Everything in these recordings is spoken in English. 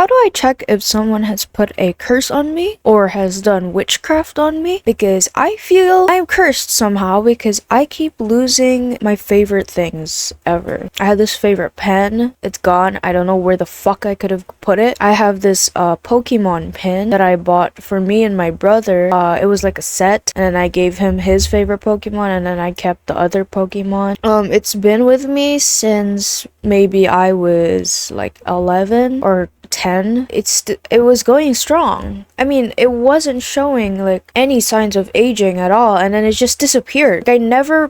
how do I check if someone has put a curse on me or has done witchcraft on me? Because I feel I'm cursed somehow because I keep losing my favorite things ever. I had this favorite pen. It's gone. I don't know where the fuck I could have put it. I have this Pokemon pin that I bought for me and my brother. It was like a set, and then I gave him his favorite Pokemon, and then I kept the other Pokemon. It's been with me since maybe I was like 11 or 10. It was going strong. I mean, it wasn't showing like any signs of aging at all, and then it just disappeared. I never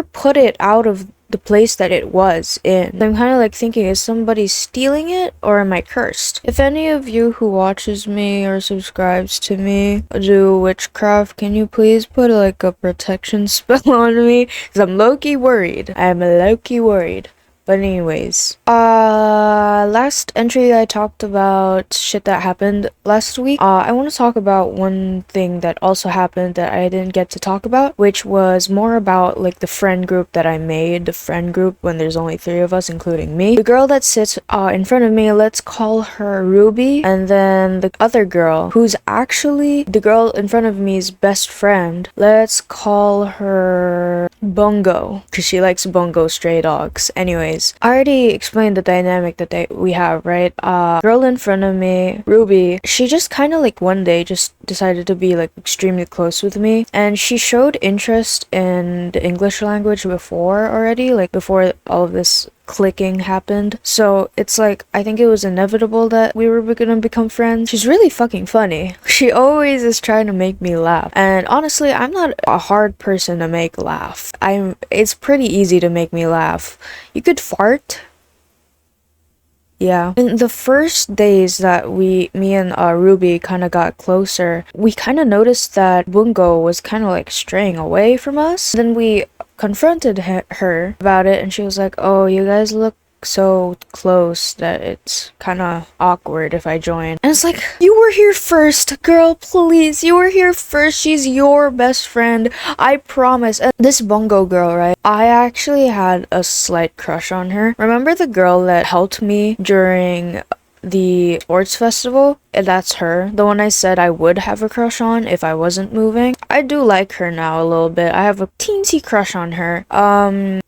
put it out of the place that it was in. I'm kind of like thinking, is somebody stealing it or am I cursed? If any of you who watches me or subscribes to me do witchcraft, can you please put like a protection spell on me? Because I'm low-key worried. I'm low-key worried. But anyways, last entry I talked about shit that happened last week. I want to talk about one thing that also happened that I didn't get to talk about, which was more about like the friend group that I made, the friend group when there's only 3 of us, including me. The girl that sits in front of me, let's call her Ruby, and then the other girl, who's actually the girl in front of me's best friend, let's call her Bungo, because she likes Bungo stray dogs. Anyways, I already explained the dynamic that we have, right? Girl in front of me, Ruby, she just kind of like one day just decided to be like extremely close with me, and she showed interest in the English language before already, like before all of this clicking happened. So it's like, I think it was inevitable that we were gonna become friends. She's really fucking funny. She always is trying to make me laugh, and honestly, I'm not a hard person to make laugh. It's pretty easy to make me laugh. You could fart. Yeah. In the first days that me and Ruby kind of got closer, we kind of noticed that Bungo was kind of like straying away from us. Then we confronted her about it, and she was like, oh, you guys look so close that it's kind of awkward if I join. And it's like, you were here first, girl, please. You were here first. She's your best friend, I promise. And this Bungo girl, right? I actually had a slight crush on her. Remember the girl that helped me during the sports festival? That's her, the one I said I would have a crush on if I wasn't moving. I do like her now a little bit. I have a teensy crush on her.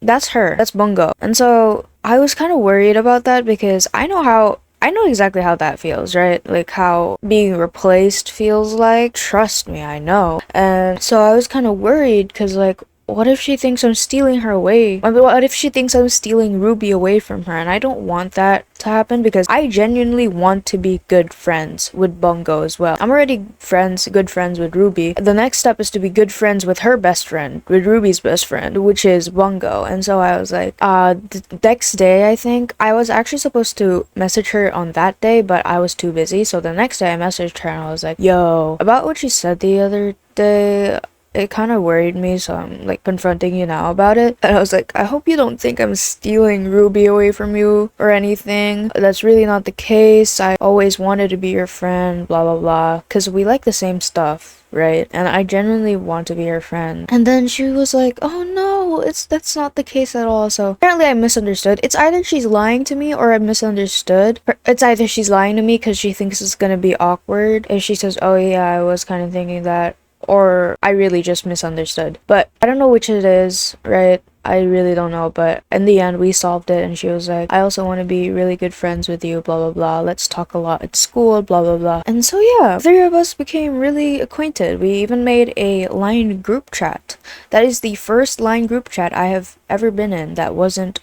That's her. That's Bungo. And so I was kind of worried about that because I know exactly how that feels, right? Like how being replaced feels like. Trust me, I know. And so I was kind of worried because like, what if she thinks I'm stealing her away? What if she thinks I'm stealing Ruby away from her? And I don't want that to happen because I genuinely want to be good friends with Bungo as well. I'm already good friends with Ruby. The next step is to be good friends with her best friend, with Ruby's best friend, which is Bungo. And so I was like, the next day, I think, I was actually supposed to message her on that day, but I was too busy. So the next day I messaged her and I was like, yo, about what she said the other day, it kind of worried me, so I'm like confronting you now about it. And I was like, I hope you don't think I'm stealing Ruby away from you or anything. That's really not the case. I always wanted to be your friend, blah blah blah, because we like the same stuff, right? And I genuinely want to be your friend. And then she was like, oh no, that's not the case at all. So apparently I misunderstood. It's either she's lying to me or I misunderstood. It's either she's lying to me because she thinks it's gonna be awkward if she says, oh yeah, I was kind of thinking that, or I really just misunderstood. But I don't know which it is, right? I really don't know, but in the end we solved it, and she was like, I also want to be really good friends with you, blah blah blah, let's talk a lot at school, blah blah blah. And so yeah, 3 of us became really acquainted. We even made a line group chat. That is the first line group chat I have ever been in that wasn't,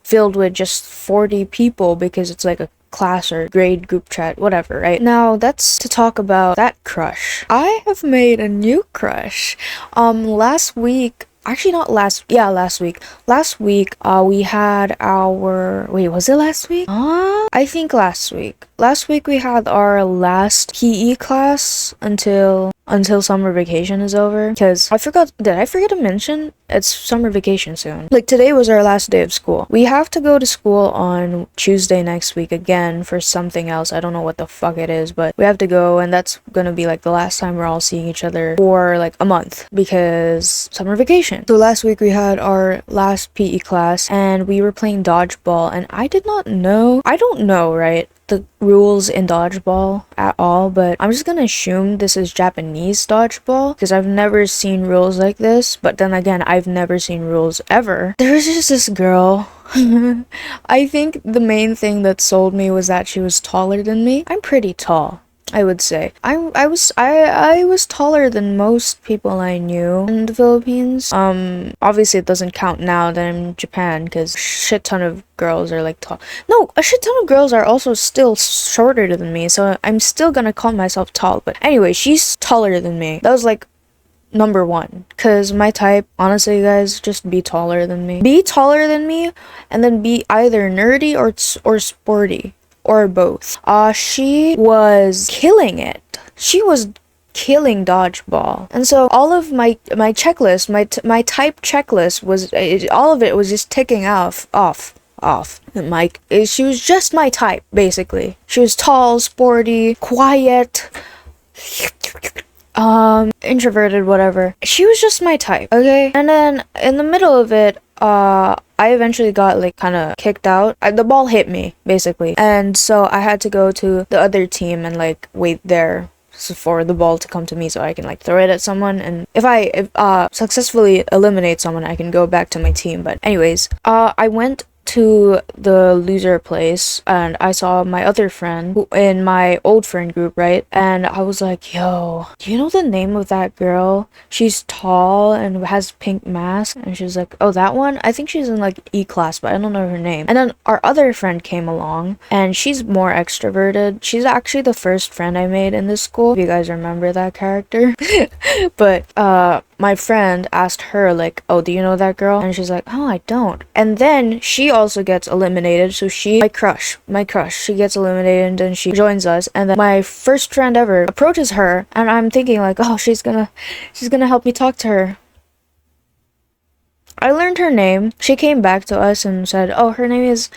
filled with just 40 people, because it's like a class or grade group chat, whatever, right? Now that's to talk about that crush. I have made a new crush. Last week, actually not last week. Last week, we had our, wait, was it last week? I think last week. Last week we had our last PE class until summer vacation is over, because did I forget to mention it's summer vacation soon? Like today was our last day of school. We have to go to school on Tuesday next week again for something else. I don't know what the fuck it is, but we have to go, and that's gonna be like the last time we're all seeing each other for like a month because summer vacation. So last week we had our last PE class and we were playing dodgeball, and I don't know, right? the rules in dodgeball at all, but I'm just gonna assume this is Japanese dodgeball because I've never seen rules like this. But then again, I've never seen rules ever. There was just this girl. I think the main thing that sold me was that she was taller than me. I'm pretty tall, I would say. I was taller than most people I knew in the Philippines. Obviously it doesn't count now that I'm in Japan because shit ton of girls are like tall. No, a shit ton of girls are also still shorter than me, so I'm still gonna call myself tall. But anyway, she's taller than me. That was like number one, because my type, honestly guys, just be taller than me. Be taller than me, and then be either nerdy or sporty. Or both. She was killing it. She was killing dodgeball. And so all of my checklist, my type checklist was all of it was just ticking off. And she was just my type, basically. She was tall, sporty, quiet, introverted, whatever. She was just my type, okay? And then in the middle of it, I eventually got like kind of kicked out. The ball hit me basically, and so I had to go to the other team and like wait there for the ball to come to me so I can like throw it at someone. And if I successfully eliminate someone, I can go back to my team. But anyways, I went to the loser place and I saw my other friend in my old friend group, right? And I was like, yo, do you know the name of that girl? She's tall and has pink mask. And she's like, oh, that one? I think she's in like E class, but I don't know her name. And then our other friend came along and she's more extroverted. She's actually the first friend I made in this school, if you guys remember that character. But my friend asked her like, oh, do you know that girl? And she's like, oh, I don't. And then she also gets eliminated, so my crush, she gets eliminated and then she joins us. And then my first friend ever approaches her and I'm thinking like, oh, she's gonna help me talk to her. I learned her name. She came back to us and said, oh, her name is,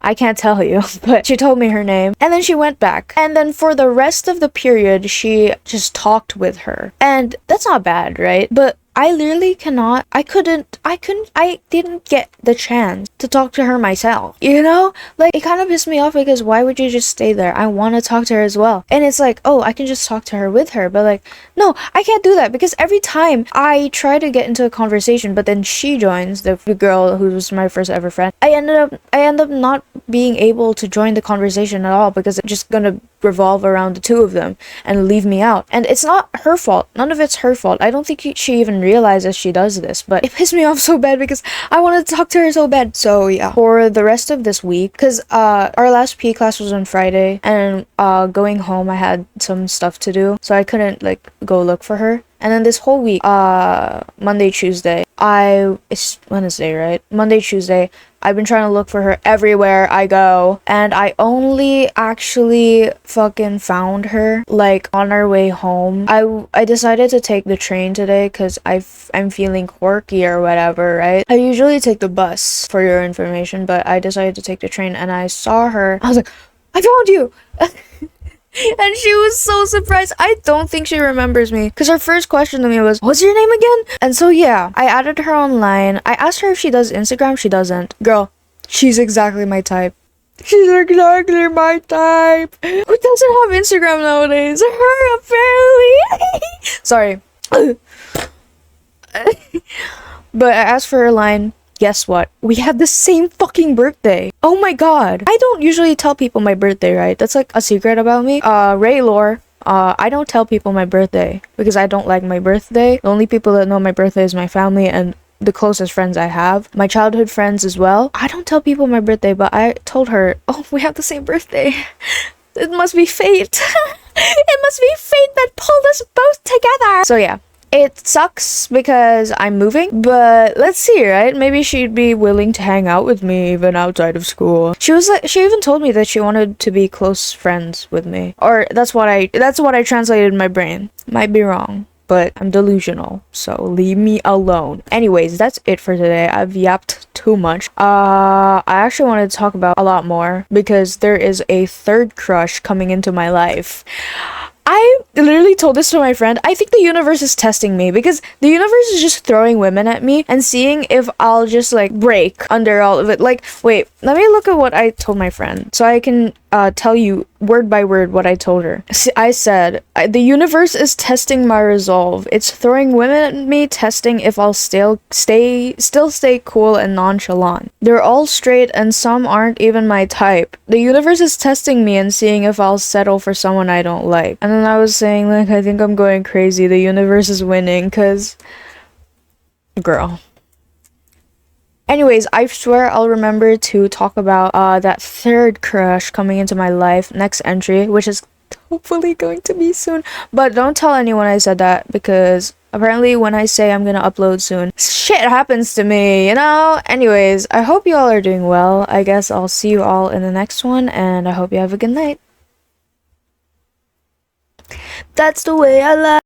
I can't tell you, but she told me her name. And then she went back. And then for the rest of the period, she just talked with her. And that's not bad, right? But I literally I didn't get the chance to talk to her myself, you know? Like, it kind of pissed me off because why would you just stay there? I want to talk to her as well. And it's like, oh, I can just talk to her with her. But like, no, I can't do that because every time I try to get into a conversation, but then she joins, the girl who was my first ever friend, I end up not being able to join the conversation at all because it's just gonna revolve around the two of them and leave me out. And it's not her fault. None of it's her fault. I don't think she even realizes she does this, but it pissed me off so bad because I wanted to talk to her so bad. So yeah, for the rest of this week, because our last PE class was on Friday, and going home I had some stuff to do, so I couldn't like go look for her. And then this whole week, Monday, Tuesday, it's Wednesday, right? Monday, Tuesday, I've been trying to look for her everywhere I go. And I only actually fucking found her, like, on our way home. I decided to take the train today because I'm feeling quirky or whatever, right? I usually take the bus, for your information, but I decided to take the train and I saw her. I was like, I found you! And she was so surprised. I don't think she remembers me because her first question to me was, what's your name again? And so yeah, I added her online. I asked her if she does Instagram. She doesn't. Girl, she's exactly my type. She's exactly my type. Who doesn't have Instagram nowadays? Her, apparently. Sorry. But I asked for her line. Guess what? We had the same fucking birthday. Oh my god. I don't usually tell people my birthday, right? That's like a secret about me. Ray lore. I don't tell people my birthday because I don't like my birthday. The only people that know my birthday is my family and the closest friends I have. My childhood friends as well. I don't tell people my birthday, but I told her, oh, we have the same birthday. It must be fate. It must be fate that pulled us both together. So yeah. It sucks because I'm moving, but let's see, right? Maybe she'd be willing to hang out with me even outside of school. She even told me that she wanted to be close friends with me. Or that's what I translated in my brain. Might be wrong, but I'm delusional, so leave me alone. Anyways, that's it for today. I've yapped too much. I actually wanted to talk about a lot more because there is a third crush coming into my life. I literally told this to my friend. I think the universe is testing me because the universe is just throwing women at me and seeing if I'll just like break under all of it. Like, wait, let me look at what I told my friend so I can tell you word by word what I told her. I said, the universe is testing my resolve. It's throwing women at me, testing if I'll still stay cool and nonchalant. They're all straight and some aren't even my type. The universe is testing me and seeing if I'll settle for someone I don't like. And then I was saying, like, I think I'm going crazy. The universe is winning, cause girl. Anyways, I swear I'll remember to talk about that third crush coming into my life next entry, which is hopefully going to be soon. But don't tell anyone I said that because apparently when I say I'm gonna upload soon, shit happens to me, you know? Anyways, I hope you all are doing well. I guess I'll see you all in the next one, and I hope you have a good night. That's the way I like